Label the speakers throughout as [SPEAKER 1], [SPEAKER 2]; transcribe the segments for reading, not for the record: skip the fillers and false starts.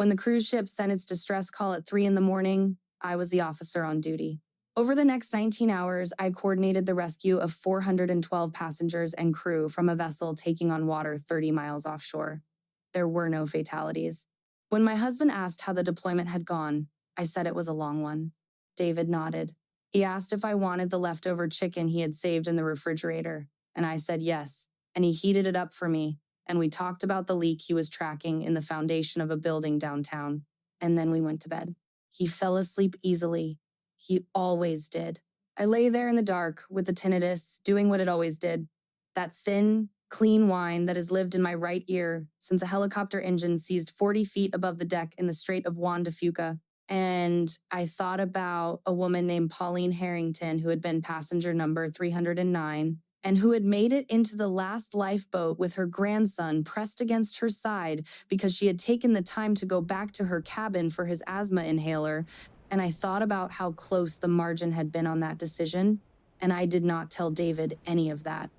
[SPEAKER 1] When the cruise ship sent its distress call at 3 in the morning, I was the officer on duty. Over the next 19 hours, I coordinated the rescue of 412 passengers and crew from a vessel taking on water 30 miles offshore. There were no fatalities. When my husband asked how the deployment had gone, I said it was a long one. David nodded. He asked if I wanted the leftover chicken he had saved in the refrigerator, and I said yes, and he heated it up for me, and we talked about the leak he was tracking in the foundation of a building downtown, and then we went to bed. He fell asleep easily. He always did. I lay there in the dark with the tinnitus, doing what it always did. That thin, clean whine that has lived in my right ear since a helicopter engine seized 40 feet above the deck in the Strait of Juan de Fuca. And I thought about a woman named Pauline Harrington who had been passenger number 309 and who had made it into the last lifeboat with her grandson pressed against her side because she had taken the time to go back to her cabin for his asthma inhaler. And I thought about how close the margin had been on that decision, and I did not tell David any of that.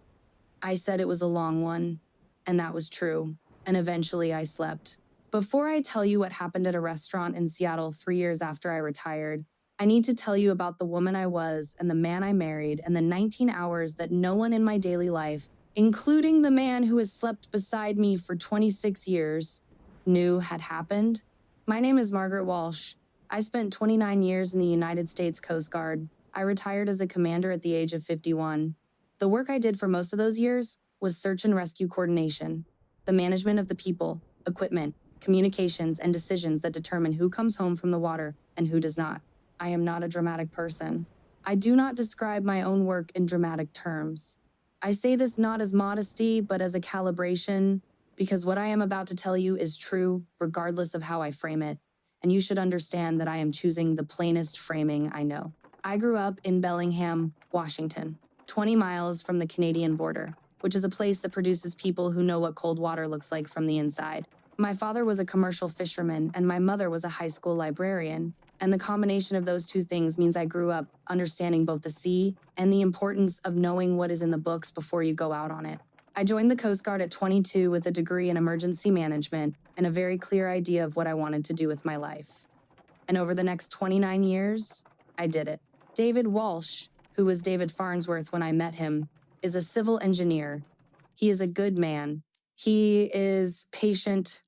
[SPEAKER 1] I said it was a long one, and that was true, and eventually I slept. Before I tell you what happened at a restaurant in Seattle 3 years after I retired, I need to tell you about the woman I was and the man I married and the 19 hours that no one in my daily life, including the man who has slept beside me for 26 years, knew had happened. My name is Margaret Walsh. I spent 29 years in the United States Coast Guard. I retired as a commander at the age of 51. The work I did for most of those years was search and rescue coordination, the management of the people, equipment, communications, and decisions that determine who comes home from the water and who does not. I am not a dramatic person. I do not describe my own work in dramatic terms. I say this not as modesty, but as a calibration, because what I am about to tell you is true, regardless of how I frame it, and you should understand that I am choosing the plainest framing I know. I grew up in Bellingham, Washington, 20 miles from the Canadian border, which is a place that produces people who know what cold water looks like from the inside. My father was a commercial fisherman, and my mother was a high school librarian, and the combination of those two things means I grew up understanding both the sea and the importance of knowing what is in the books before you go out on it. I joined the Coast Guard at 22 with a degree in emergency management and a very clear idea of what I wanted to do with my life. And over the next 29 years, I did it. David Walsh, who was David Farnsworth when I met him, is a civil engineer. He is a good man. He is patient,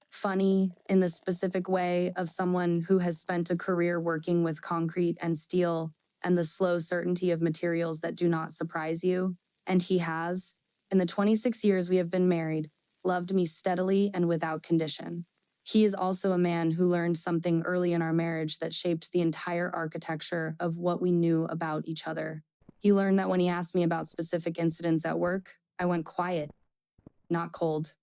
[SPEAKER 1] funny in the specific way of someone who has spent a career working with concrete and steel and the slow certainty of materials that do not surprise you. And he has, in the 26 years we have been married, loved me steadily and without condition. He is also a man who learned something early in our marriage that shaped the entire architecture of what we knew about each other. He learned that when he asked me about specific incidents at work, I went quiet, not cold,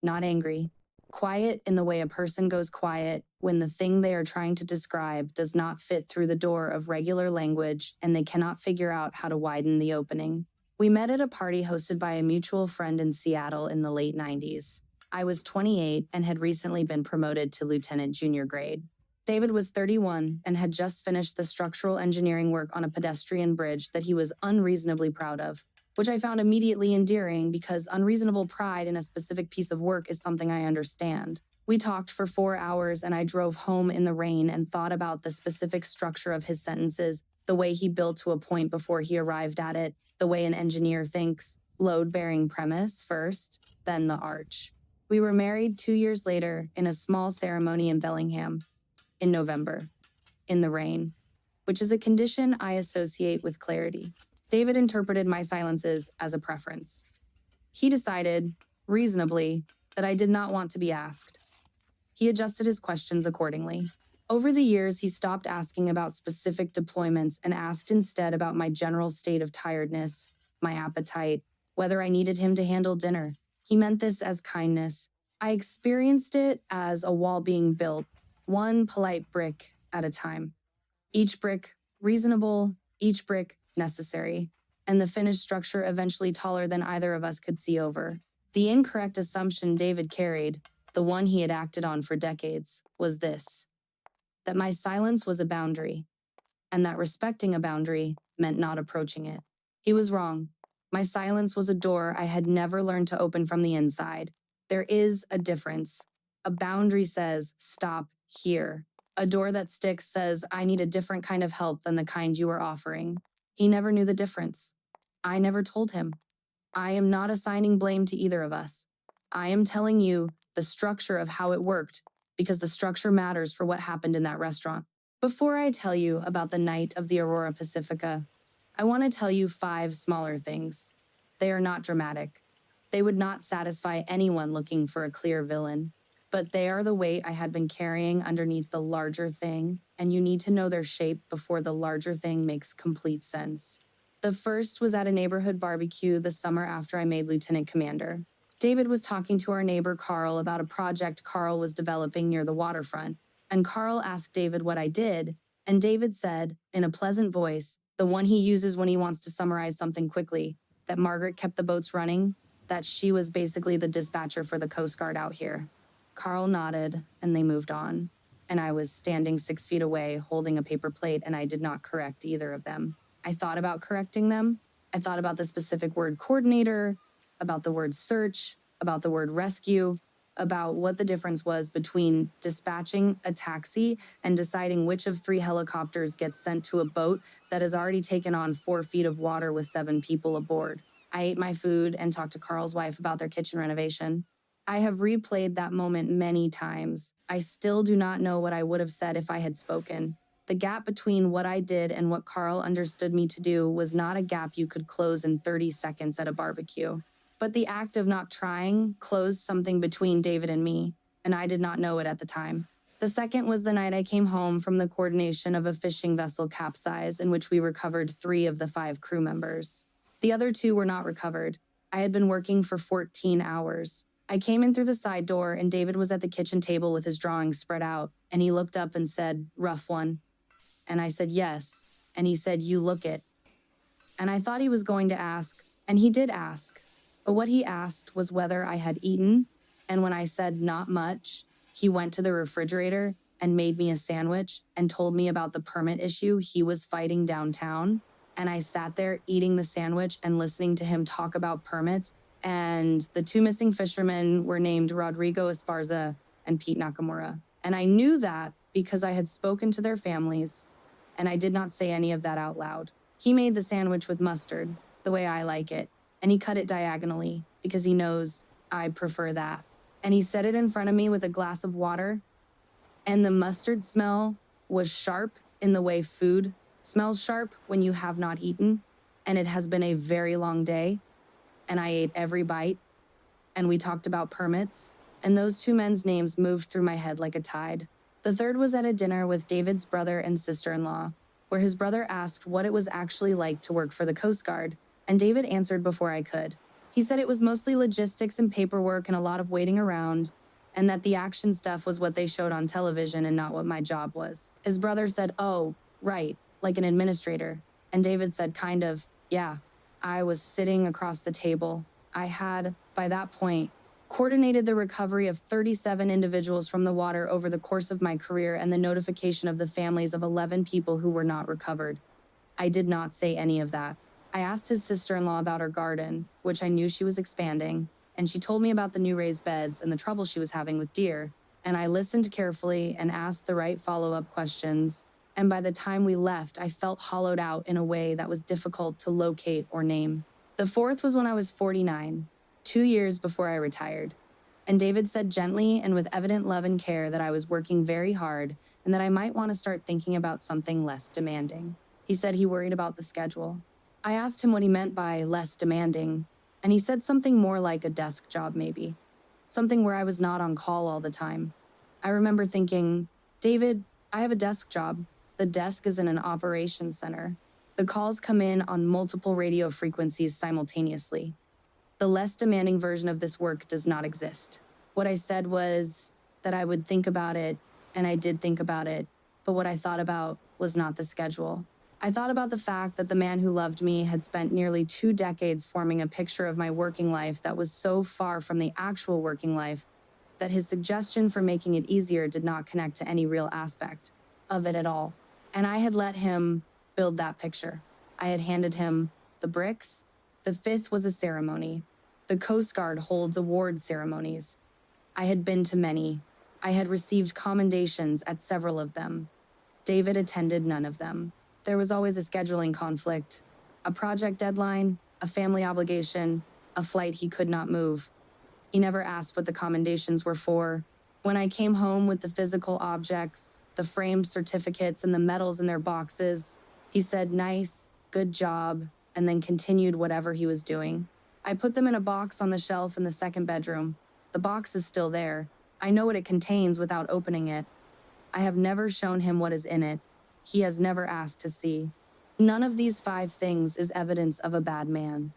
[SPEAKER 1] not angry. Quiet in the way a person goes quiet when the thing they are trying to describe does not fit through the door of regular language and they cannot figure out how to widen the opening. We met at a party hosted by a mutual friend in Seattle in the late 90s. I was 28 and had recently been promoted to lieutenant junior grade. David was 31 and had just finished the structural engineering work on a pedestrian bridge that he was unreasonably proud of, which I found immediately endearing because unreasonable pride in a specific piece of work is something I understand. We talked for 4 hours and I drove home in the rain and thought about the specific structure of his sentences, the way he built to a point before he arrived at it, the way an engineer thinks, load-bearing premise first, then the arch. We were married 2 years later in a small ceremony in Bellingham, in November, in the rain, which is a condition I associate with clarity. David interpreted my silences as a preference. He decided, reasonably, that I did not want to be asked. He adjusted his questions accordingly. Over the years, he stopped asking about specific deployments and asked instead about my general state of tiredness, my appetite, whether I needed him to handle dinner. He meant this as kindness. I experienced it as a wall being built, one polite brick at a time. Each brick reasonable, each brick necessary, and the finished structure eventually taller than either of us could see over. The incorrect assumption David carried, the one he had acted on for decades, was this: that my silence was a boundary, and that respecting a boundary meant not approaching it. He was wrong. My silence was a door I had never learned to open from the inside. There is a difference. A boundary says, stop here. A door that sticks says, I need a different kind of help than the kind you are offering. He never knew the difference. I never told him. I am not assigning blame to either of us. I am telling you the structure of how it worked, because the structure matters for what happened in that restaurant. Before I tell you about the night of the Aurora Pacifica, I want to tell you 5 smaller things. They are not dramatic. They would not satisfy anyone looking for a clear villain. But they are the weight I had been carrying underneath the larger thing, and you need to know their shape before the larger thing makes complete sense. The first was at a neighborhood barbecue the summer after I made lieutenant commander. David was talking to our neighbor Carl about a project Carl was developing near the waterfront, and Carl asked David what I did, and David said, in a pleasant voice, the one he uses when he wants to summarize something quickly, that Margaret kept the boats running, that she was basically the dispatcher for the Coast Guard out here. Carl nodded, and they moved on. And I was standing 6 feet away, holding a paper plate, and I did not correct either of them. I thought about correcting them. I thought about the specific word coordinator, about the word search, about the word rescue, about what the difference was between dispatching a taxi and deciding which of 3 helicopters gets sent to a boat that has already taken on 4 feet of water with 7 people aboard. I ate my food and talked to Carl's wife about their kitchen renovation. I have replayed that moment many times. I still do not know what I would have said if I had spoken. The gap between what I did and what Carl understood me to do was not a gap you could close in 30 seconds at a barbecue. But the act of not trying closed something between David and me, and I did not know it at the time. The second was the night I came home from the coordination of a fishing vessel capsize in which we recovered 3 of the 5 crew members. The other 2 were not recovered. I had been working for 14 hours. I came in through the side door, and David was at the kitchen table with his drawings spread out, and he looked up and said, "Rough one." And I said, "Yes." And he said, "You look it." And I thought he was going to ask, and he did ask. But what he asked was whether I had eaten, and when I said not much, he went to the refrigerator and made me a sandwich and told me about the permit issue he was fighting downtown. And I sat there eating the sandwich and listening to him talk about permits. And the 2 missing fishermen were named Rodrigo Esparza and Pete Nakamura. And I knew that because I had spoken to their families, and I did not say any of that out loud. He made the sandwich with mustard, the way I like it, and he cut it diagonally because he knows I prefer that. And he set it in front of me with a glass of water, and the mustard smell was sharp in the way food smells sharp when you have not eaten, and it has been a very long day. And I ate every bite, and we talked about permits, and those 2 men's names moved through my head like a tide. The third was at a dinner with David's brother and sister-in-law, where his brother asked what it was actually like to work for the Coast Guard, and David answered before I could. He said it was mostly logistics and paperwork and a lot of waiting around, and that the action stuff was what they showed on television and not what my job was. His brother said, "Oh, right, like an administrator." And David said, "Kind of, yeah." I was sitting across the table. I had, by that point, coordinated the recovery of 37 individuals from the water over the course of my career and the notification of the families of 11 people who were not recovered. I did not say any of that. I asked his sister-in-law about her garden, which I knew she was expanding, and she told me about the new raised beds and the trouble she was having with deer, and I listened carefully and asked the right follow-up questions. And by the time we left, I felt hollowed out in a way that was difficult to locate or name. The fourth was when I was 49, 2 years before I retired. And David said gently and with evident love and care that I was working very hard and that I might want to start thinking about something less demanding. He said he worried about the schedule. I asked him what he meant by less demanding, and he said something more like a desk job maybe. Something where I was not on call all the time. I remember thinking, "David, I have a desk job. The desk is in an operations center. The calls come in on multiple radio frequencies simultaneously. The less demanding version of this work does not exist." What I said was that I would think about it, and I did think about it, but what I thought about was not the schedule. I thought about the fact that the man who loved me had spent nearly 2 decades forming a picture of my working life that was so far from the actual working life that his suggestion for making it easier did not connect to any real aspect of it at all. And I had let him build that picture. I had handed him the bricks. The 5th was a ceremony. The Coast Guard holds award ceremonies. I had been to many. I had received commendations at several of them. David attended none of them. There was always a scheduling conflict, a project deadline, a family obligation, a flight he could not move. He never asked what the commendations were for. When I came home with the physical objects, the framed certificates and the medals in their boxes, he said, "Nice, good job," and then continued whatever he was doing. I put them in a box on the shelf in the second bedroom. The box is still there. I know what it contains without opening it. I have never shown him what is in it. He has never asked to see. None of these 5 things is evidence of a bad man.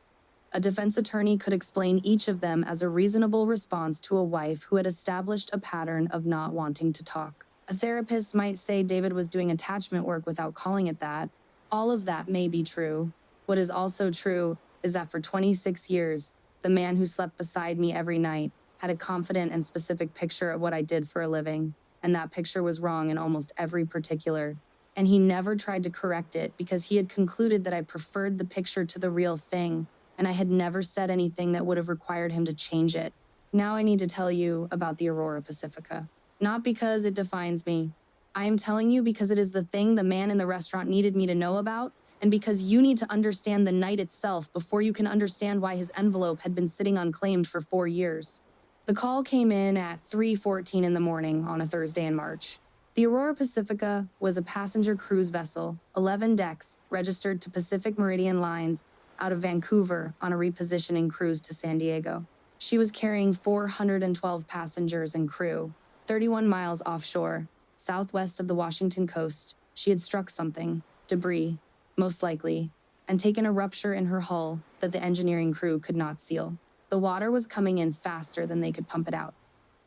[SPEAKER 1] A defense attorney could explain each of them as a reasonable response to a wife who had established a pattern of not wanting to talk. A therapist might say David was doing attachment work without calling it that. All of that may be true. What is also true is that for 26 years, the man who slept beside me every night had a confident and specific picture of what I did for a living, and that picture was wrong in almost every particular. And he never tried to correct it because he had concluded that I preferred the picture to the real thing, and I had never said anything that would have required him to change it. Now I need to tell you about the Aurora Pacifica. Not because it defines me. I am telling you because it is the thing the man in the restaurant needed me to know about, and because you need to understand the night itself before you can understand why his envelope had been sitting unclaimed for 4 years. The call came in at 3:14 in the morning on a Thursday in March. The Aurora Pacifica was a passenger cruise vessel, 11 decks, registered to Pacific Meridian Lines out of Vancouver on a repositioning cruise to San Diego. She was carrying 412 passengers and crew. 31 miles offshore, southwest of the Washington coast, she had struck something, debris, most likely, and taken a rupture in her hull that the engineering crew could not seal. The water was coming in faster than they could pump it out.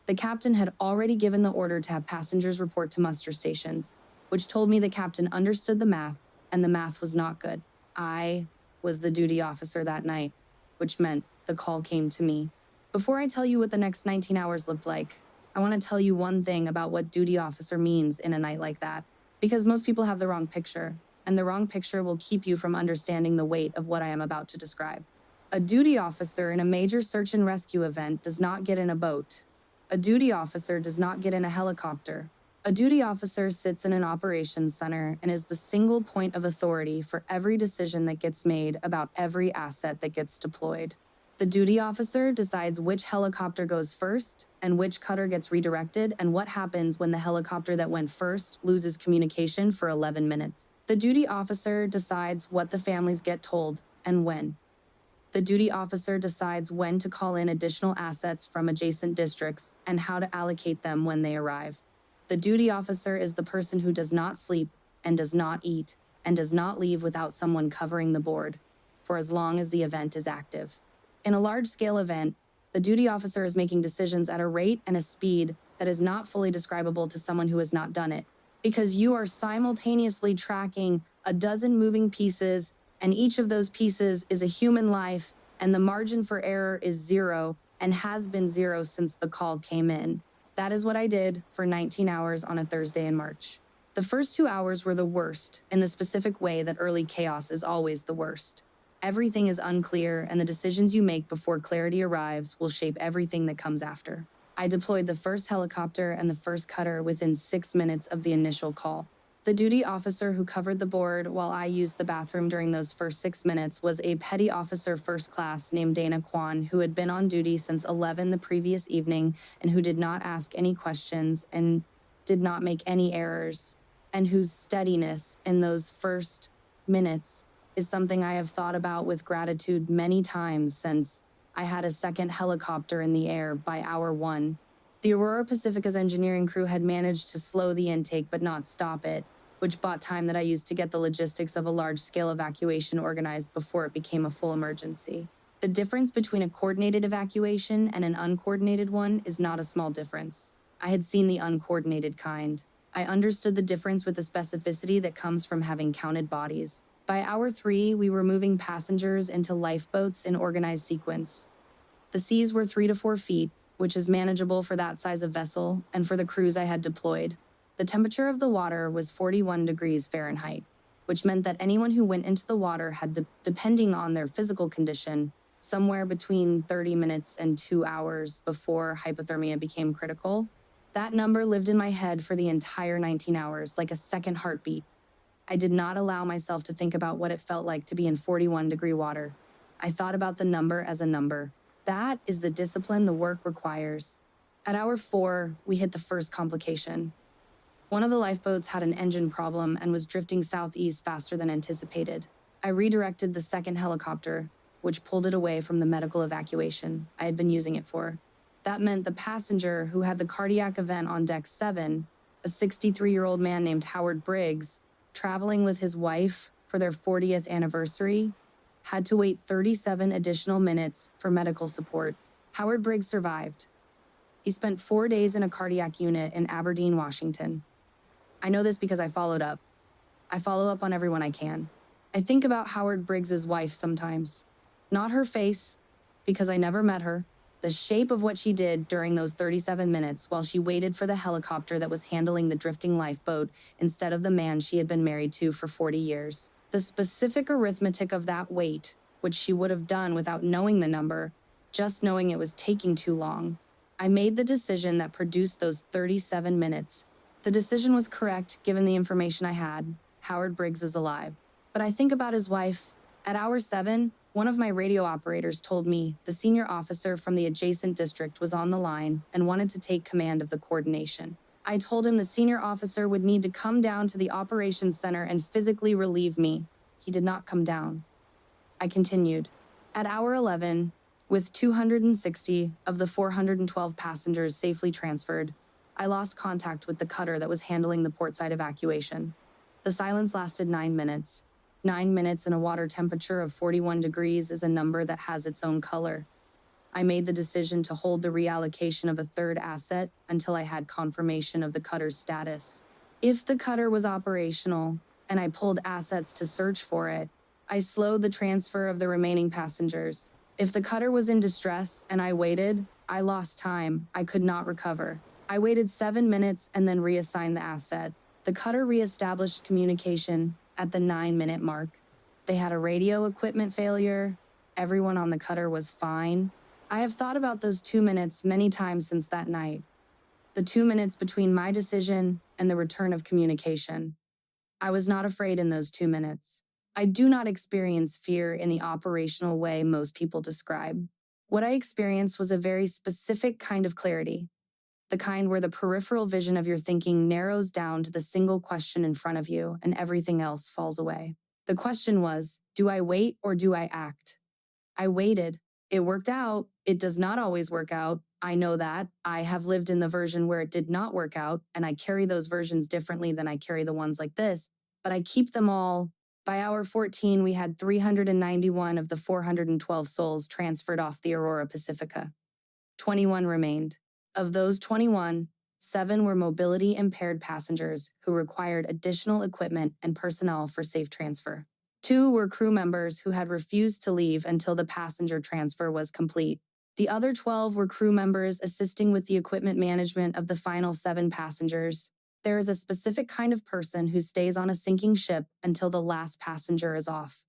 [SPEAKER 1] The captain had already given the order to have passengers report to muster stations, which told me the captain understood the math, and the math was not good. I was the duty officer that night, which meant the call came to me. Before I tell you what the next 19 hours looked like, I want to tell you one thing about what duty officer means in a night like that, because most people have the wrong picture, and the wrong picture will keep you from understanding the weight of what I am about to describe. A duty officer in a major search and rescue event does not get in a boat. A duty officer does not get in a helicopter. A duty officer sits in an operations center and is the single point of authority for every decision that gets made about every asset that gets deployed. The duty officer decides which helicopter goes first and which cutter gets redirected and what happens when the helicopter that went first loses communication for 11 minutes. The duty officer decides what the families get told and when. The duty officer decides when to call in additional assets from adjacent districts and how to allocate them when they arrive. The duty officer is the person who does not sleep and does not eat and does not leave without someone covering the board, for as long as the event is active. In a large-scale event, the duty officer is making decisions at a rate and a speed that is not fully describable to someone who has not done it, because you are simultaneously tracking a dozen moving pieces, and each of those pieces is a human life, and the margin for error is 0 and has been 0 since the call came in. That is what I did for 19 hours on a Thursday in March. The first 2 hours were the worst, in the specific way that early chaos is always the worst. Everything is unclear, and the decisions you make before clarity arrives will shape everything that comes after. I deployed the first helicopter and the first cutter within 6 minutes of the initial call. The duty officer who covered the board while I used the bathroom during those first 6 minutes was a petty officer first class named Dana Kwan, who had been on duty since 11 the previous evening and who did not ask any questions and did not make any errors, and whose steadiness in those first minutes is something I have thought about with gratitude many times since I had a second helicopter in the air by hour 1. The Aurora Pacifica's engineering crew had managed to slow the intake but not stop it, which bought time that I used to get the logistics of a large-scale evacuation organized before it became a full emergency. The difference between a coordinated evacuation and an uncoordinated one is not a small difference. I had seen the uncoordinated kind. I understood the difference with the specificity that comes from having counted bodies. By hour 3, we were moving passengers into lifeboats in organized sequence. The seas were 3 to 4 feet, which is manageable for that size of vessel and for the crews I had deployed. The temperature of the water was 41 degrees Fahrenheit, which meant that anyone who went into the water had, depending on their physical condition, somewhere between 30 minutes and 2 hours before hypothermia became critical. That number lived in my head for the entire 19 hours, like a second heartbeat. I did not allow myself to think about what it felt like to be in 41-degree water. I thought about the number as a number. That is the discipline the work requires. At hour 4, we hit the first complication. One of the lifeboats had an engine problem and was drifting southeast faster than anticipated. I redirected the second helicopter, which pulled it away from the medical evacuation I had been using it for. That meant the passenger who had the cardiac event on deck 7, a 63-year-old man named Howard Briggs, traveling with his wife for their 40th anniversary, had to wait 37 additional minutes for medical support. Howard Briggs survived. He spent 4 days in a cardiac unit in Aberdeen, Washington. I know this because I followed up. I follow up on everyone I can. I think about Howard Briggs's wife sometimes. Not her face, because I never met her. The shape of what she did during those 37 minutes while she waited for the helicopter that was handling the drifting lifeboat instead of the man she had been married to for 40 years. The specific arithmetic of that wait, which she would have done without knowing the number, just knowing it was taking too long. I made the decision that produced those 37 minutes. The decision was correct given the information I had. Howard Briggs is alive. But I think about his wife. At hour 7, one of my radio operators told me the senior officer from the adjacent district was on the line and wanted to take command of the coordination. I told him the senior officer would need to come down to the operations center and physically relieve me. He did not come down. I continued. At hour 11, with 260 of the 412 passengers safely transferred, I lost contact with the cutter that was handling the portside evacuation. The silence lasted 9 minutes. 9 minutes in a water temperature of 41 degrees is a number that has its own color. I made the decision to hold the reallocation of a third asset until I had confirmation of the cutter's status. If the cutter was operational, and I pulled assets to search for it, I slowed the transfer of the remaining passengers. If the cutter was in distress and I waited, I lost time. I could not recover. I waited 7 minutes and then reassigned the asset. The cutter reestablished communication at the 9-minute mark. They had a radio equipment failure. Everyone on the cutter was fine. I have thought about those 2 minutes many times since that night. The 2 minutes between my decision and the return of communication. I was not afraid in those 2 minutes. I do not experience fear in the operational way most people describe. What I experienced was a very specific kind of clarity. The kind where the peripheral vision of your thinking narrows down to the single question in front of you and everything else falls away. The question was, do I wait or do I act? I waited. It worked out. It does not always work out. I know that. I have lived in the version where it did not work out, and I carry those versions differently than I carry the ones like this, but I keep them all. By hour 14, we had 391 of the 412 souls transferred off the Aurora Pacifica. 21 remained. Of those 21, 7 were mobility-impaired passengers who required additional equipment and personnel for safe transfer. 2 were crew members who had refused to leave until the passenger transfer was complete. The other 12 were crew members assisting with the equipment management of the final 7 passengers. There is a specific kind of person who stays on a sinking ship until the last passenger is off.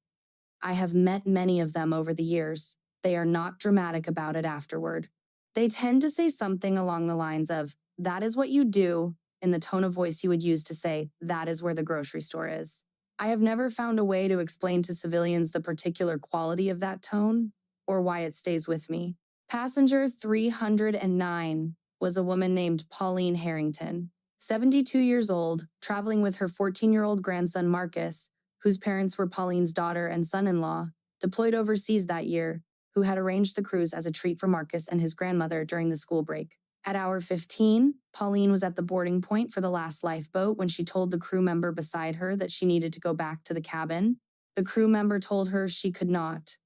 [SPEAKER 1] I have met many of them over the years. They are not dramatic about it afterward. They tend to say something along the lines of, "That is what you do," in the tone of voice you would use to say, "That is where the grocery store is." I have never found a way to explain to civilians the particular quality of that tone or why it stays with me. Passenger 309 was a woman named Pauline Harrington, 72 years old, traveling with her 14-year-old grandson Marcus, whose parents were Pauline's daughter and son-in-law, deployed overseas that year, who had arranged the cruise as a treat for Marcus and his grandmother during the school break. At hour 15, Pauline was at the boarding point for the last lifeboat when she told the crew member beside her that she needed to go back to the cabin. The crew member told her she could not.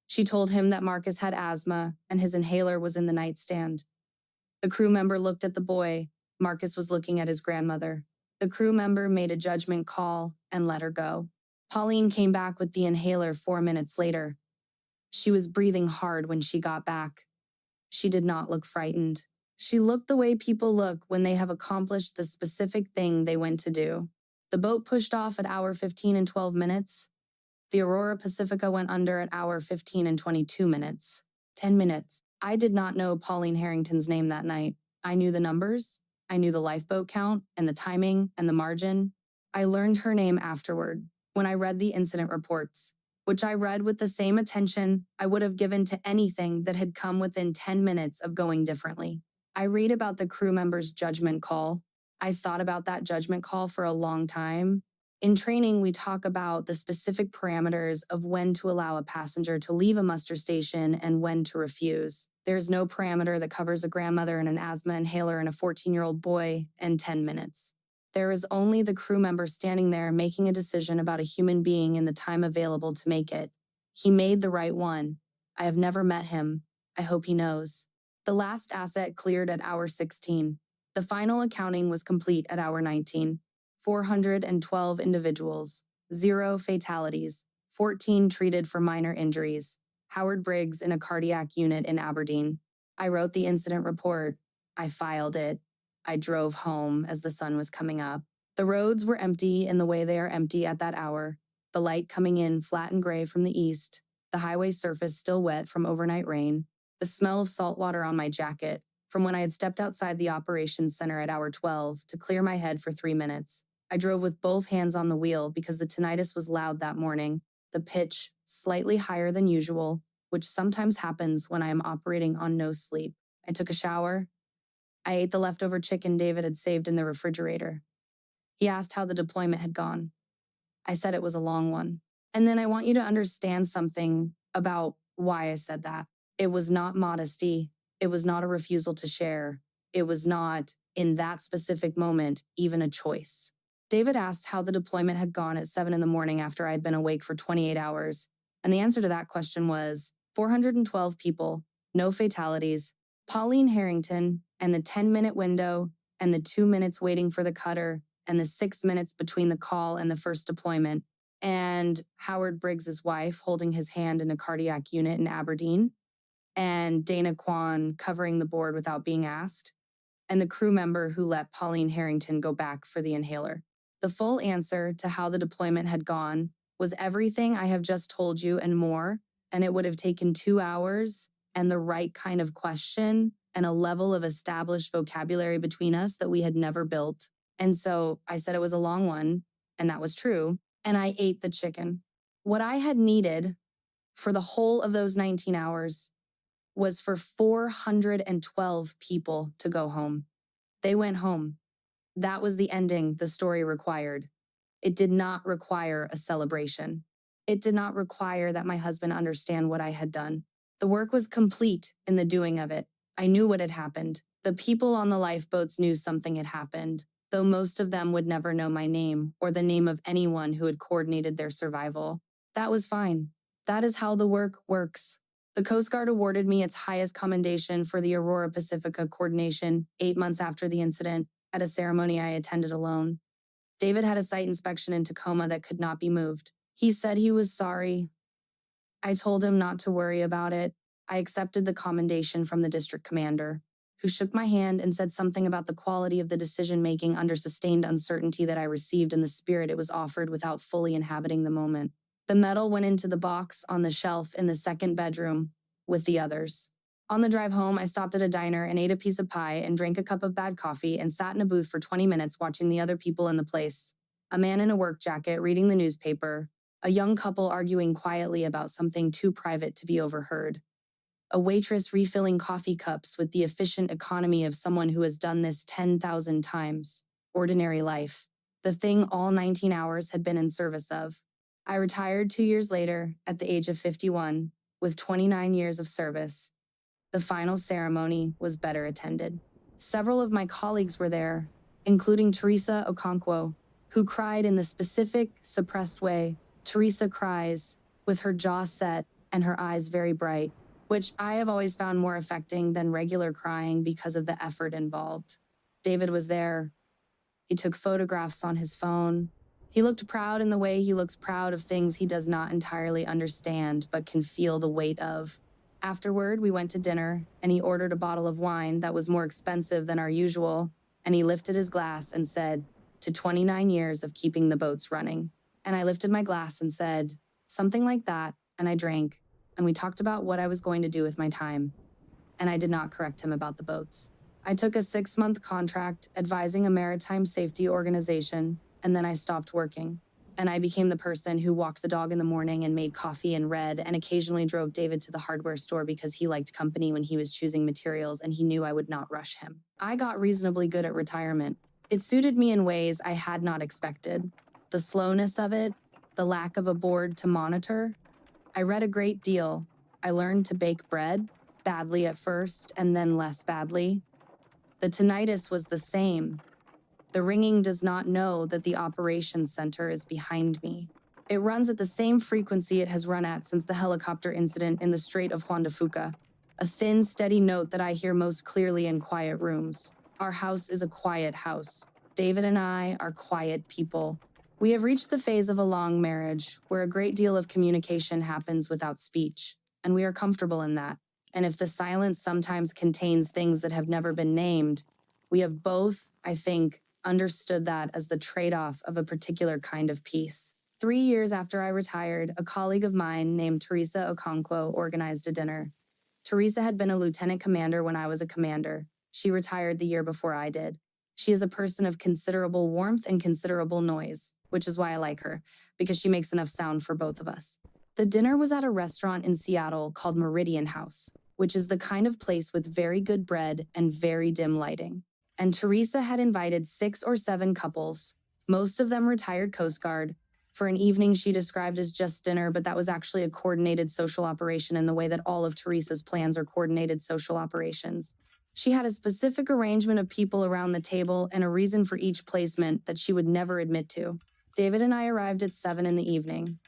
[SPEAKER 1] She told him that Marcus had asthma and his inhaler was in the nightstand. The crew member looked at the boy. Marcus was looking at his grandmother. The crew member made a judgment call and let her go. Pauline came back with the inhaler 4 minutes later. She was breathing hard when she got back. She did not look frightened. She looked the way people look when they have accomplished the specific thing they went to do. The boat pushed off at hour 15 and 12 minutes. The Aurora Pacifica went under at hour 15 and 22 minutes. 10 minutes. I did not know Pauline Harrington's name that night. I knew the numbers. I knew the lifeboat count and the timing and the margin. I learned her name afterward when I read the incident reports, which I read with the same attention I would have given to anything that had come within 10 minutes of going differently. I read about the crew member's judgment call. I thought about that judgment call for a long time. In training, we talk about the specific parameters of when to allow a passenger to leave a muster station and when to refuse. There's no parameter that covers a grandmother and an asthma inhaler and a 14-year-old boy in 10 minutes. There is only the crew member standing there making a decision about a human being in the time available to make it. He made the right one. I have never met him. I hope he knows. The last asset cleared at hour 16. The final accounting was complete at hour 19. 412 individuals, 0 fatalities, 14 treated for minor injuries. Howard Briggs in a cardiac unit in Aberdeen. I wrote the incident report. I filed it. I drove home as the sun was coming up. The roads were empty in the way they are empty at that hour, the light coming in flat and gray from the east, the highway surface still wet from overnight rain, the smell of salt water on my jacket from when I had stepped outside the operations center at hour 12 to clear my head for 3 minutes. I drove with both hands on the wheel because the tinnitus was loud that morning, the pitch slightly higher than usual, which sometimes happens when I am operating on no sleep. I took a shower. I ate the leftover chicken David had saved in the refrigerator. He asked how the deployment had gone. I said it was a long one. And then I want you to understand something about why I said that. It was not modesty. It was not a refusal to share. It was not, in that specific moment, even a choice. David asked how the deployment had gone at 7 in the morning after I had been awake for 28 hours. And the answer to that question was 412 people, no fatalities, Pauline Harrington, and the 10-minute window, and the 2 minutes waiting for the cutter, and the 6 minutes between the call and the first deployment, and Howard Briggs's wife holding his hand in a cardiac unit in Aberdeen, and Dana Kwan covering the board without being asked, and the crew member who let Pauline Harrington go back for the inhaler. The full answer to how the deployment had gone was everything I have just told you and more, and it would have taken 2 hours and the right kind of question and a level of established vocabulary between us that we had never built. And so I said it was a long one, and that was true, and I ate the chicken. What I had needed for the whole of those 19 hours was for 412 people to go home. They went home. That was the ending the story required. It did not require a celebration. It did not require that my husband understand what I had done. The work was complete in the doing of it. I knew what had happened. The people on the lifeboats knew something had happened, though most of them would never know my name or the name of anyone who had coordinated their survival. That was fine. That is how the work works. The Coast Guard awarded me its highest commendation for the Aurora Pacifica coordination 8 months after the incident at a ceremony I attended alone. David had a site inspection in Tacoma that could not be moved. He said he was sorry. I told him not to worry about it. I accepted the commendation from the district commander, who shook my hand and said something about the quality of the decision-making under sustained uncertainty that I received and the spirit it was offered without fully inhabiting the moment. The medal went into the box on the shelf in the second bedroom with the others. On the drive home, I stopped at a diner and ate a piece of pie and drank a cup of bad coffee and sat in a booth for 20 minutes watching the other people in the place. A man in a work jacket reading the newspaper, a young couple arguing quietly about something too private to be overheard, a waitress refilling coffee cups with the efficient economy of someone who has done this 10,000 times. Ordinary life. The thing all 19 hours had been in service of. I retired 2 years later at the age of 51 with 29 years of service. The final ceremony was better attended. Several of my colleagues were there, including Teresa Okonkwo, who cried in the specific, suppressed way Teresa cries, with her jaw set and her eyes very bright, which I have always found more affecting than regular crying because of the effort involved. David was there. He took photographs on his phone. He looked proud in the way he looks proud of things he does not entirely understand but can feel the weight of. Afterward, we went to dinner, and he ordered a bottle of wine that was more expensive than our usual, and he lifted his glass and said, "To 29 years of keeping the boats running." And I lifted my glass and said, something like that, and I drank, and we talked about what I was going to do with my time. And I did not correct him about the boats. I took a 6-month contract advising a maritime safety organization, and then I stopped working. And I became the person who walked the dog in the morning and made coffee and read and occasionally drove David to the hardware store because he liked company when he was choosing materials and he knew I would not rush him. I got reasonably good at retirement. It suited me in ways I had not expected. The slowness of it, the lack of a board to monitor. I read a great deal. I learned to bake bread, badly at first and then less badly. The tinnitus was the same. The ringing does not know that the operations center is behind me. It runs at the same frequency it has run at since the helicopter incident in the Strait of Juan de Fuca, a thin, steady note that I hear most clearly in quiet rooms. Our house is a quiet house. David and I are quiet people. We have reached the phase of a long marriage where a great deal of communication happens without speech, and we are comfortable in that. And if the silence sometimes contains things that have never been named, we have both, I think, understood that as the trade-off of a particular kind of peace. 3 years after I retired, a colleague of mine named Teresa Okonkwo organized a dinner. Teresa had been a lieutenant commander when I was a commander. She retired the year before I did. She is a person of considerable warmth and considerable noise, which is why I like her, because she makes enough sound for both of us. The dinner was at a restaurant in Seattle called Meridian House, which is the kind of place with very good bread and very dim lighting. And Teresa had invited 6 or 7 couples, most of them retired Coast Guard, for an evening she described as just dinner, but that was actually a coordinated social operation in the way that all of Teresa's plans are coordinated social operations. She had a specific arrangement of people around the table and a reason for each placement that she would never admit to. David and I arrived at 7 in the evening.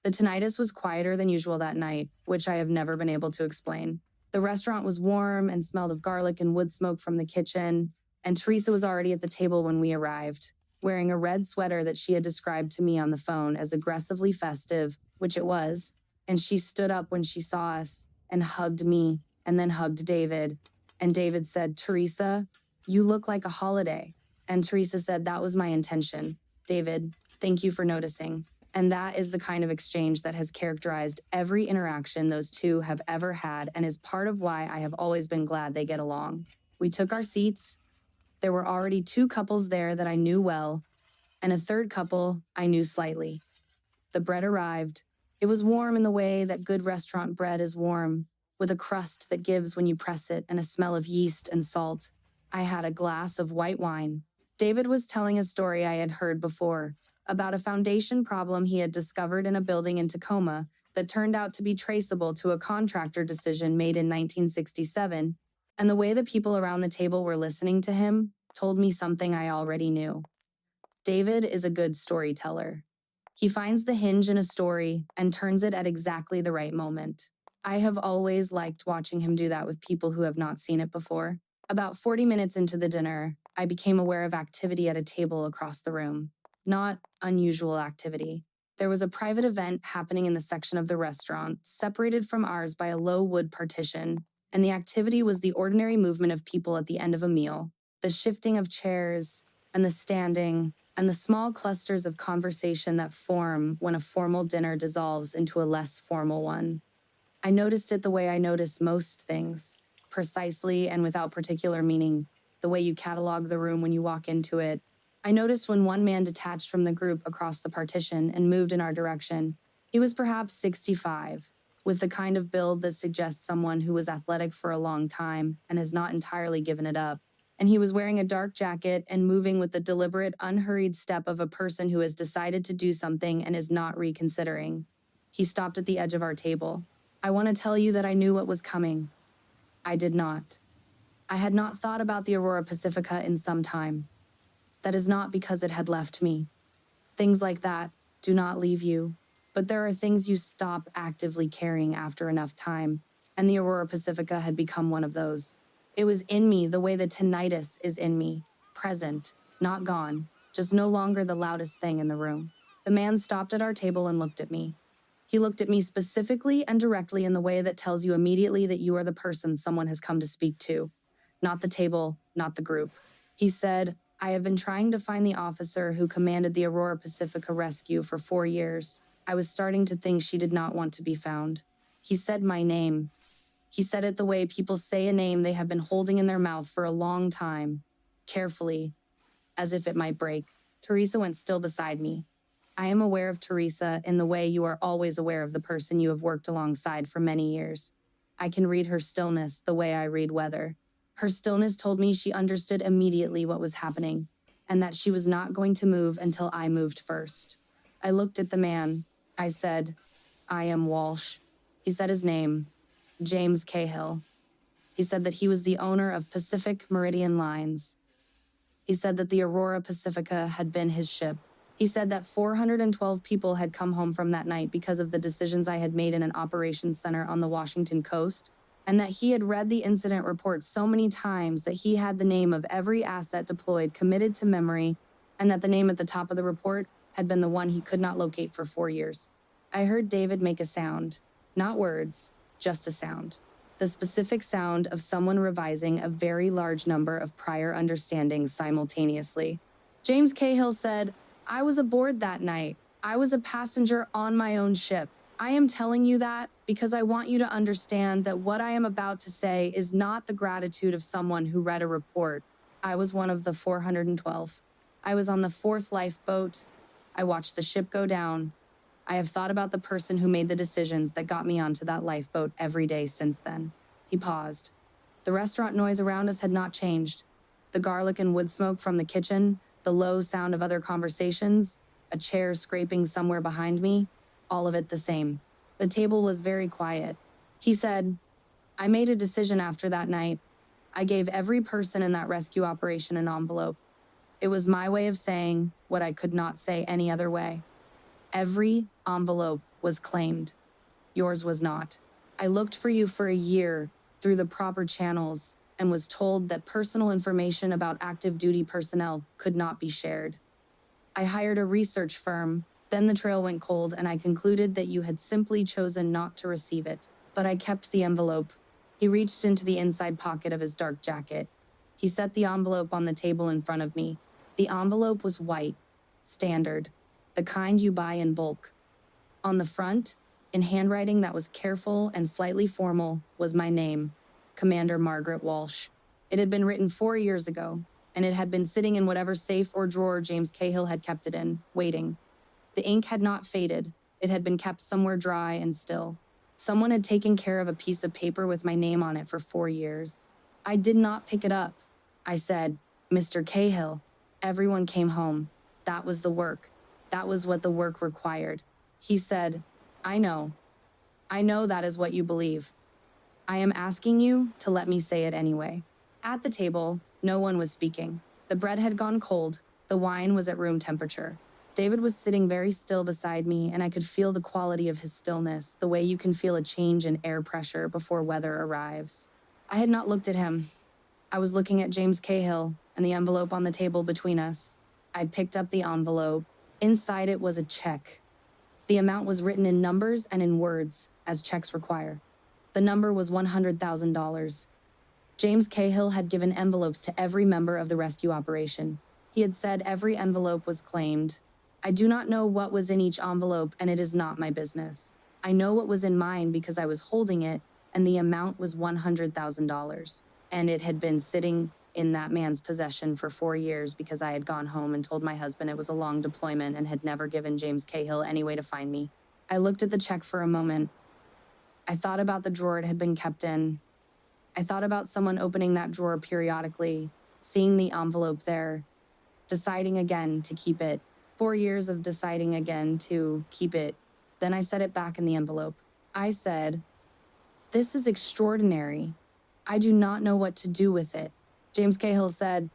[SPEAKER 1] The tinnitus was quieter than usual that night, which I have never been able to explain. The restaurant was warm and smelled of garlic and wood smoke from the kitchen, and Teresa was already at the table when we arrived, wearing a red sweater that she had described to me on the phone as aggressively festive, which it was, and she stood up when she saw us and hugged me and then hugged David. And David said, "Teresa, you look like a holiday." And Teresa said, "That was my intention. David, thank you for noticing." And that is the kind of exchange that has characterized every interaction those two have ever had and is part of why I have always been glad they get along. We took our seats. There were already 2 couples there that I knew well, and a third couple I knew slightly. The bread arrived. It was warm in the way that good restaurant bread is warm, with a crust that gives when you press it and a smell of yeast and salt. I had a glass of white wine. David was telling a story I had heard before, about a foundation problem he had discovered in a building in Tacoma that turned out to be traceable to a contractor decision made in 1967, and the way the people around the table were listening to him told me something I already knew. David is a good storyteller. He finds the hinge in a story and turns it at exactly the right moment. I have always liked watching him do that with people who have not seen it before. About 40 minutes into the dinner, I became aware of activity at a table across the room. Not unusual activity. There was a private event happening in the section of the restaurant, separated from ours by a low wood partition, and the activity was the ordinary movement of people at the end of a meal, the shifting of chairs, and the standing, and the small clusters of conversation that form when a formal dinner dissolves into a less formal one. I noticed it the way I notice most things, precisely and without particular meaning, the way you catalog the room when you walk into it. I noticed when one man detached from the group across the partition and moved in our direction. He was perhaps 65, with the kind of build that suggests someone who was athletic for a long time and has not entirely given it up. And he was wearing a dark jacket and moving with the deliberate, unhurried step of a person who has decided to do something and is not reconsidering. He stopped at the edge of our table. I want to tell you that I knew what was coming. I did not. I had not thought about the Aurora Pacifica in some time. That is not because it had left me. Things like that do not leave you, but there are things you stop actively carrying after enough time, and the Aurora Pacifica had become one of those. It was in me the way the tinnitus is in me, present, not gone, just no longer the loudest thing in the room. The man stopped at our table and looked at me. He looked at me specifically and directly in the way that tells you immediately that you are the person someone has come to speak to, not the table, not the group. He said, "I have been trying to find the officer who commanded the Aurora Pacifica rescue for 4 years. I was starting to think she did not want to be found." He said my name. He said it the way people say a name they have been holding in their mouth for a long time, carefully, as if it might break. Teresa went still beside me. I am aware of Teresa in the way you are always aware of the person you have worked alongside for many years. I can read her stillness the way I read weather. Her stillness told me she understood immediately what was happening, and that she was not going to move until I moved first. I looked at the man. I said, I am Walsh. He said his name, James Cahill. He said that he was the owner of Pacific Meridian Lines. He said that the Aurora Pacifica had been his ship. He said that 412 people had come home from that night because of the decisions I had made in an operations center on the Washington coast, and that he had read the incident report so many times that he had the name of every asset deployed committed to memory, and that the name at the top of the report had been the one he could not locate for 4 years. I heard David make a sound, not words, just a sound. The specific sound of someone revising a very large number of prior understandings simultaneously. James Cahill said, I was aboard that night. I was a passenger on my own ship. I am telling you that because I want you to understand that what I am about to say is not the gratitude of someone who read a report. I was one of the 412. I was on the 4th lifeboat. I watched the ship go down. I have thought about the person who made the decisions that got me onto that lifeboat every day since then. He paused. The restaurant noise around us had not changed. The garlic and wood smoke from the kitchen, the low sound of other conversations, a chair scraping somewhere behind me, all of it the same. The table was very quiet. He said, I made a decision after that night. I gave every person in that rescue operation an envelope. It was my way of saying what I could not say any other way. Every envelope was claimed. Yours was not. I looked for you for a year through the proper channels and was told that personal information about active duty personnel could not be shared. I hired a research firm, then the trail went cold and I concluded that you had simply chosen not to receive it. But I kept the envelope. He reached into the inside pocket of his dark jacket. He set the envelope on the table in front of me. The envelope was white, standard, the kind you buy in bulk. On the front, in handwriting that was careful and slightly formal, was my name, Commander Margaret Walsh. It had been written 4 years ago, and it had been sitting in whatever safe or drawer James Cahill had kept it in, waiting. The ink had not faded. It had been kept somewhere dry and still. Someone had taken care of a piece of paper with my name on it for 4 years. I did not pick it up. I said, Mr. Cahill. Everyone came home. That was the work. That was what the work required. He said, I know. I know that is what you believe. I am asking you to let me say it anyway. At the table, no one was speaking. The bread had gone cold. The wine was at room temperature. David was sitting very still beside me, and I could feel the quality of his stillness, the way you can feel a change in air pressure before weather arrives. I had not looked at him. I was looking at James Cahill and the envelope on the table between us. I picked up the envelope. Inside it was a check. The amount was written in numbers and in words, as checks require. The number was $100,000. James Cahill had given envelopes to every member of the rescue operation. He had said every envelope was claimed. I do not know what was in each envelope, and it is not my business. I know what was in mine because I was holding it, and the amount was $100,000. And it had been sitting in that man's possession for 4 years because I had gone home and told my husband it was a long deployment and had never given James Cahill any way to find me. I looked at the check for a moment. I thought about the drawer it had been kept in. I thought about someone opening that drawer periodically, seeing the envelope there, deciding again to keep it. 4 years of deciding again to keep it. Then I set it back in the envelope. I said, "This is extraordinary. I do not know what to do with it." James Cahill said,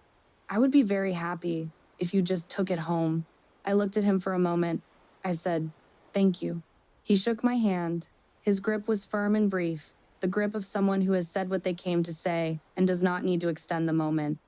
[SPEAKER 1] "I would be very happy if you just took it home." I looked at him for a moment. I said, "Thank you." He shook my hand. His grip was firm and brief, the grip of someone who has said what they came to say and does not need to extend the moment.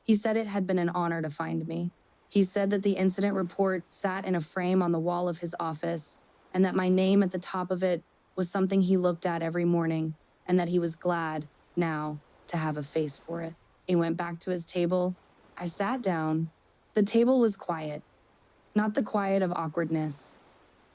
[SPEAKER 1] He said it had been an honor to find me. He said that the incident report sat in a frame on the wall of his office, and that my name at the top of it was something he looked at every morning, and that he was glad, now, to have a face for it. He went back to his table. I sat down. The table was quiet. Not the quiet of awkwardness.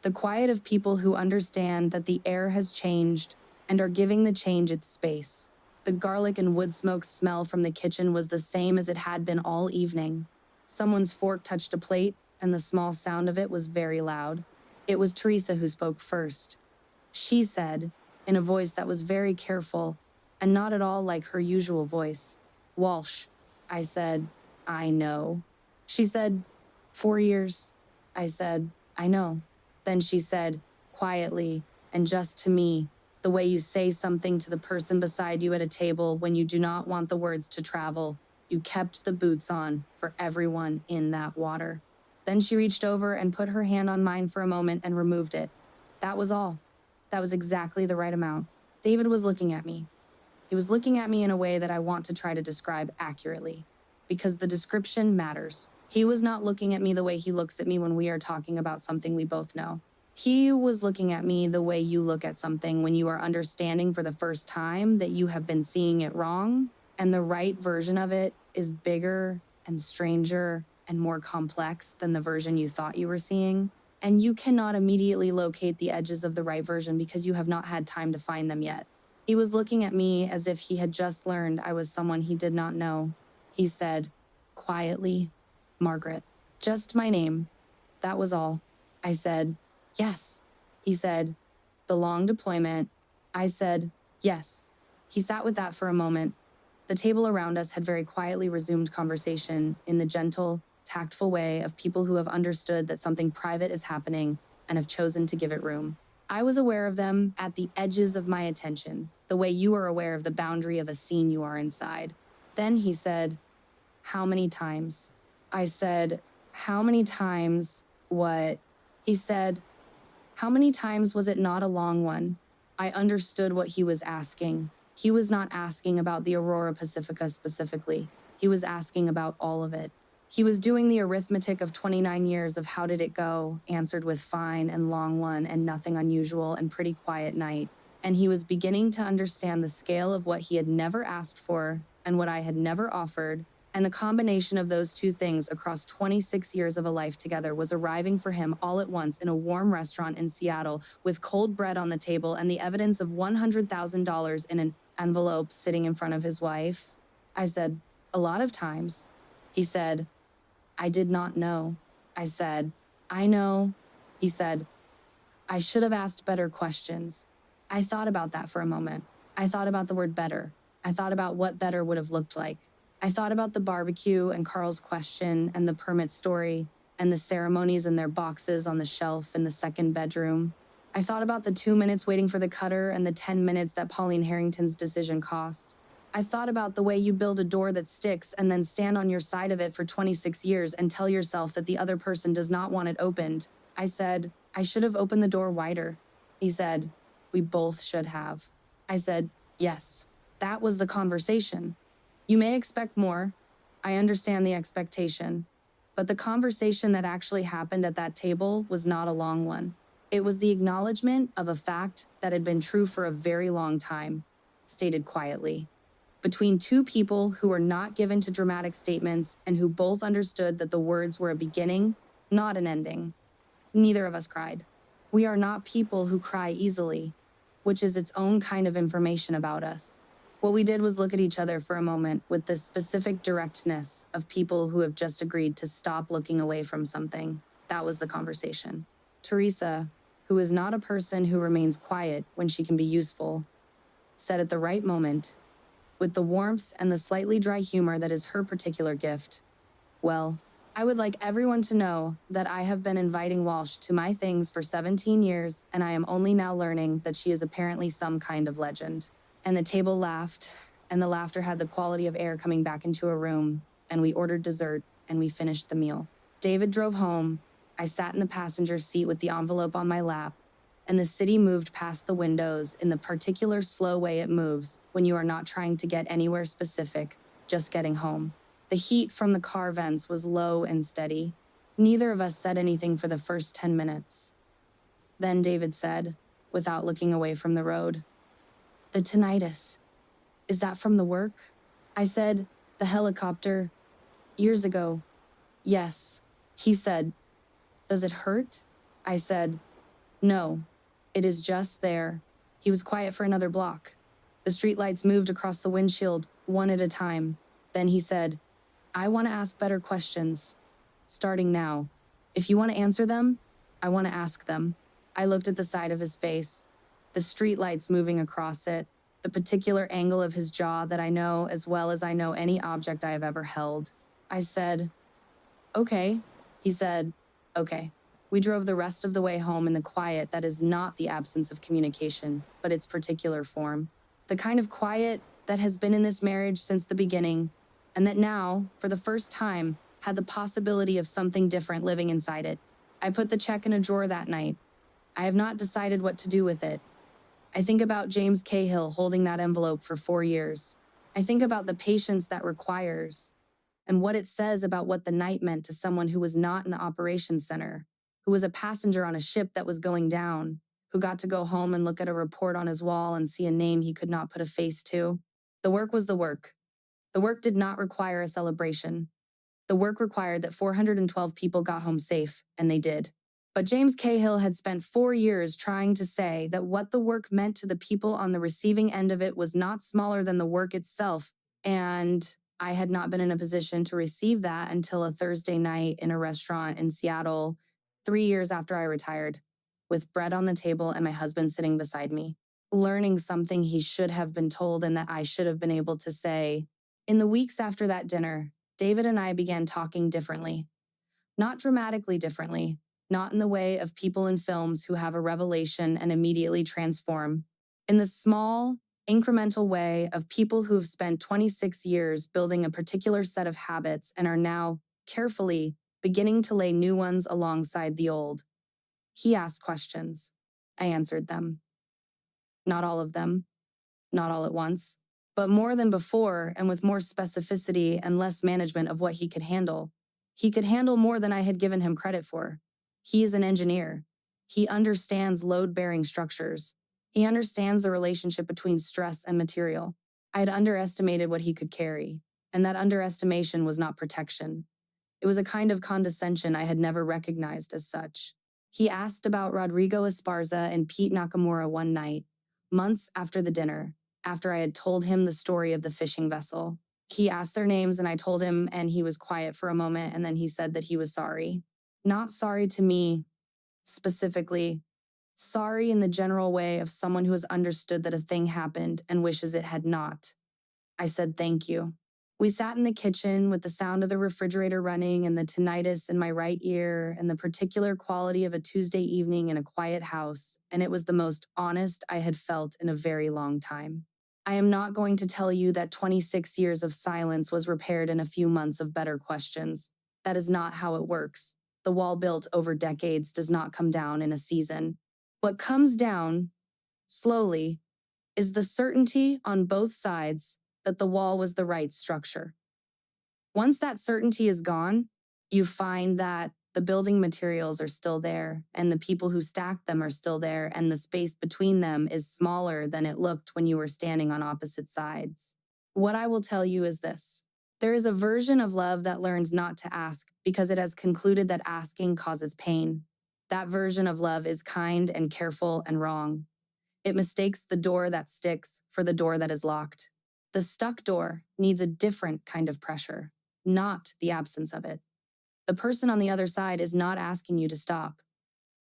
[SPEAKER 1] The quiet of people who understand that the air has changed and are giving the change its space. The garlic and wood smoke smell from the kitchen was the same as it had been all evening. Someone's fork touched a plate, and the small sound of it was very loud. It was Teresa who spoke first. She said, in a voice that was very careful, and not at all like her usual voice, "Walsh." I said, "I know." She said, "4 years." I said, "I know." Then she said, quietly, and just to me, the way you say something to the person beside you at a table when you do not want the words to travel. You kept the boots on for everyone in that water. Then she reached over and put her hand on mine for a moment and removed it. That was all. That was exactly the right amount. David was looking at me. He was looking at me in a way that I want to try to describe accurately, because the description matters. He was not looking at me the way he looks at me when we are talking about something we both know. He was looking at me the way you look at something when you are understanding for the first time that you have been seeing it wrong, and the right version of it is bigger and stranger and more complex than the version you thought you were seeing. And you cannot immediately locate the edges of the right version because you have not had time to find them yet. He was looking at me as if he had just learned I was someone he did not know. He said, quietly, "Margaret." Just my name. That was all. I said, "Yes." He said, "The long deployment." I said, "Yes." He sat with that for a moment. The table around us had very quietly resumed conversation in the gentle, tactful way of people who have understood that something private is happening and have chosen to give it room. I was aware of them at the edges of my attention, the way you are aware of the boundary of a scene you are inside. Then he said, "How many times?" I said, "How many times what?" He said, "How many times was it not a long one?" I understood what he was asking. He was not asking about the Aurora Pacifica specifically. He was asking about all of it. He was doing the arithmetic of 29 years of how did it go, answered with fine and long one and nothing unusual and pretty quiet night. And he was beginning to understand the scale of what he had never asked for and what I had never offered, and the combination of those two things across 26 years of a life together was arriving for him all at once in a warm restaurant in Seattle with cold bread on the table and the evidence of $100,000 in an envelope sitting in front of his wife. I said, "A lot of times." He said, "I did not know." I said, "I know." He said, "I should have asked better questions." I thought about that for a moment. I thought about the word better. I thought about what better would have looked like. I thought about the barbecue and Carl's question and the permit story and the ceremonies and their boxes on the shelf in the second bedroom. I thought about the 2 minutes waiting for the cutter and the 10 minutes that Pauline Harrington's decision cost. I thought about the way you build a door that sticks and then stand on your side of it for 26 years and tell yourself that the other person does not want it opened. I said, "I should have opened the door wider." He said, "We both should have." I said, "Yes." That was the conversation. You may expect more. I understand the expectation. But the conversation that actually happened at that table was not a long one. It was the acknowledgement of a fact that had been true for a very long time, stated quietly, between two people who were not given to dramatic statements and who both understood that the words were a beginning, not an ending. Neither of us cried. We are not people who cry easily, which is its own kind of information about us. What we did was look at each other for a moment with the specific directness of people who have just agreed to stop looking away from something. That was the conversation. Teresa, who is not a person who remains quiet when she can be useful, said at the right moment, with the warmth and the slightly dry humor that is her particular gift, "Well, I would like everyone to know that I have been inviting Walsh to my things for 17 years, and I am only now learning that she is apparently some kind of legend." And the table laughed, and the laughter had the quality of air coming back into a room, and we ordered dessert, and we finished the meal. David drove home. I sat in the passenger seat with the envelope on my lap, and the city moved past the windows in the particular slow way it moves when you are not trying to get anywhere specific, just getting home. The heat from the car vents was low and steady. Neither of us said anything for the first 10 minutes. Then David said, without looking away from the road, "The tinnitus. Is that from the work?" I said, "The helicopter. Years ago. Yes." He said, "Does it hurt?" I said, "No. It is just there." He was quiet for another block. The streetlights moved across the windshield, one at a time. Then he said, "I want to ask better questions. Starting now. If you want to answer them, I want to ask them." I looked at the side of his face, the streetlights moving across it, the particular angle of his jaw that I know as well as I know any object I have ever held. I said, "Okay." He said, "Okay." We drove the rest of the way home in the quiet that is not the absence of communication, but its particular form. The kind of quiet that has been in this marriage since the beginning, and that now, for the first time, had the possibility of something different living inside it. I put the check in a drawer that night. I have not decided what to do with it. I think about James Cahill holding that envelope for 4 years. I think about the patience that requires, and what it says about what the night meant to someone who was not in the operations center, who was a passenger on a ship that was going down, who got to go home and look at a report on his wall and see a name he could not put a face to. The work was the work. The work did not require a celebration. The work required that 412 people got home safe, and they did. But James Cahill had spent 4 years trying to say that what the work meant to the people on the receiving end of it was not smaller than the work itself, and I had not been in a position to receive that until a Thursday night in a restaurant in Seattle, 3 years after I retired, with bread on the table and my husband sitting beside me, learning something he should have been told and that I should have been able to say. In the weeks after that dinner, David and I began talking differently. Not dramatically differently, not in the way of people in films who have a revelation and immediately transform. In the small, incremental way of people who have spent 26 years building a particular set of habits and are now, carefully, beginning to lay new ones alongside the old. He asked questions. I answered them. Not all of them, not all at once, but more than before and with more specificity and less management of what he could handle. He could handle more than I had given him credit for. He is an engineer. He understands load-bearing structures. He understands the relationship between stress and material. I had underestimated what he could carry, and that underestimation was not protection. It was a kind of condescension I had never recognized as such. He asked about Rodrigo Esparza and Pete Nakamura one night, months after the dinner, after I had told him the story of the fishing vessel. He asked their names and I told him, and he was quiet for a moment, and then he said that he was sorry. Not sorry to me, specifically. Sorry in the general way of someone who has understood that a thing happened and wishes it had not. I said thank you. We sat in the kitchen with the sound of the refrigerator running and the tinnitus in my right ear and the particular quality of a Tuesday evening in a quiet house, and it was the most honest I had felt in a very long time. I am not going to tell you that 26 years of silence was repaired in a few months of better questions. That is not how it works. The wall built over decades does not come down in a season. What comes down, slowly, is the certainty on both sides that the wall was the right structure. Once that certainty is gone, you find that the building materials are still there, and the people who stacked them are still there, and the space between them is smaller than it looked when you were standing on opposite sides. What I will tell you is this. There is a version of love that learns not to ask because it has concluded that asking causes pain. That version of love is kind and careful and wrong. It mistakes the door that sticks for the door that is locked. The stuck door needs a different kind of pressure, not the absence of it. The person on the other side is not asking you to stop.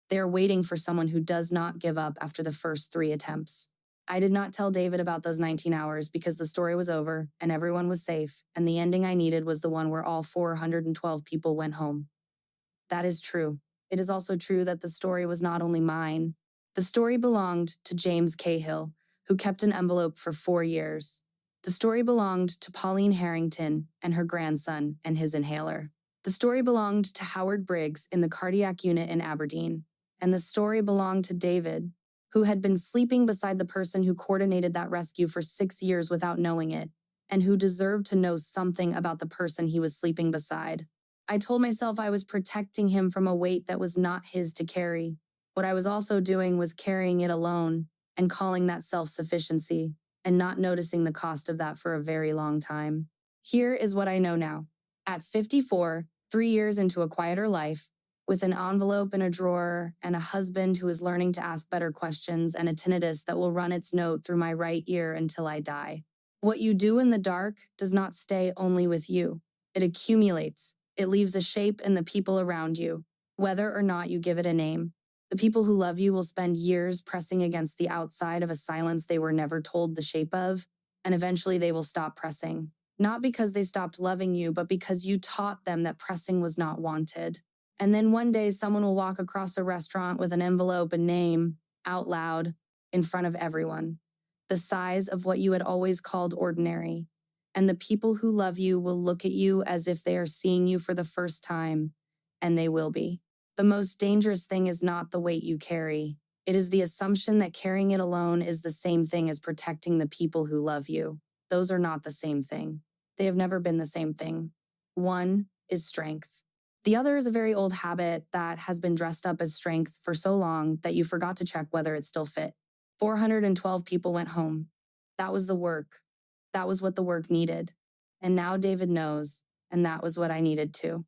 [SPEAKER 1] They are waiting for someone who does not give up after the first 3 attempts. I did not tell David about those 19 hours because the story was over and everyone was safe, and the ending I needed was the one where all 412 people went home. That is true. It is also true that the story was not only mine. The story belonged to James Cahill, who kept an envelope for 4 years. The story belonged to Pauline Harrington and her grandson and his inhaler. The story belonged to Howard Briggs in the cardiac unit in Aberdeen. And the story belonged to David, who had been sleeping beside the person who coordinated that rescue for 6 years without knowing it, and who deserved to know something about the person he was sleeping beside. I told myself I was protecting him from a weight that was not his to carry. What I was also doing was carrying it alone and calling that self-sufficiency, and not noticing the cost of that for a very long time. Here is what I know now. At 54, 3 years into a quieter life, with an envelope in a drawer and a husband who is learning to ask better questions and a tinnitus that will run its note through my right ear until I die. What you do in the dark does not stay only with you. It accumulates. It leaves a shape in the people around you, whether or not you give it a name. The people who love you will spend years pressing against the outside of a silence they were never told the shape of, and eventually they will stop pressing. Not because they stopped loving you, but because you taught them that pressing was not wanted. And then one day someone will walk across a restaurant with an envelope and name, out loud, in front of everyone, the size of what you had always called ordinary. And the people who love you will look at you as if they are seeing you for the first time, and they will be. The most dangerous thing is not the weight you carry. It is the assumption that carrying it alone is the same thing as protecting the people who love you. Those are not the same thing. They have never been the same thing. One is strength. The other is a very old habit that has been dressed up as strength for so long that you forgot to check whether it still fit. 412 people went home. That was the work. That was what the work needed. And now David knows, and that was what I needed too.